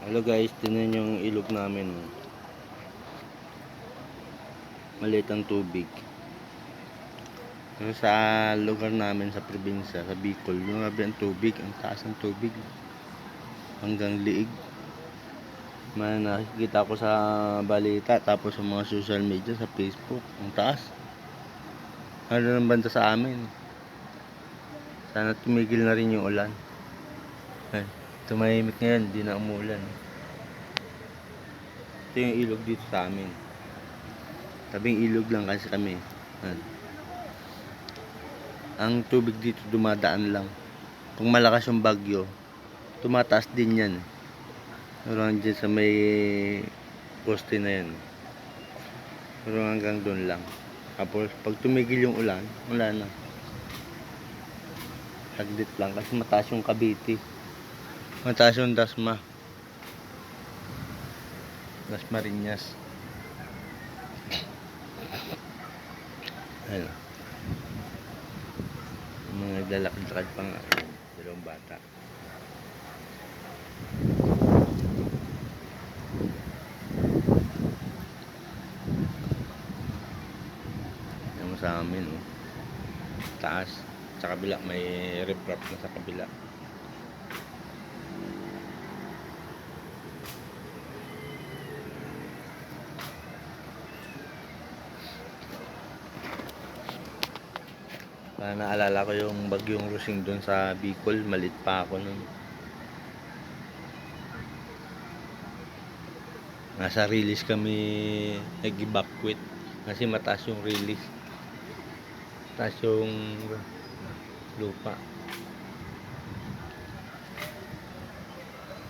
Hello guys, tingnan yung ilog namin. Maliit ang tubig. Yung sa lugar namin sa probinsya, sa Bicol, lumabi ang tubig, ang taas ng tubig. Hanggang liig. May nakikita ko sa balita, tapos sa mga social media, sa Facebook, ang taas. Ano ng banda sa amin. Sana tumigil na rin yung ulan. Tumahimik ngayon, di na umulan. Ito yung ilog dito sa amin. Tabing ilog lang kasi kami. Ang tubig dito dumadaan lang. Kung malakas yung bagyo, tumataas din yan. Pero dyan sa may poste na yan. Pero hanggang doon lang. Tapos pag tumigil yung ulan, wala na. Saglit lang kasi mataas yung Cavite. Mataas yung Dasmariñas. Ayun. Mga naglalakad-lakad pa nga. Dalawang bata. Yan sa amin. Oh. Taas. Sa kabila may riprap na sa kabila. Naalala ko yung bagyong Rosing doon sa Bicol. Malit pa ako nun. Nasa release kami nag-evacuate kasi mataas yung release. Mataas yung lupa.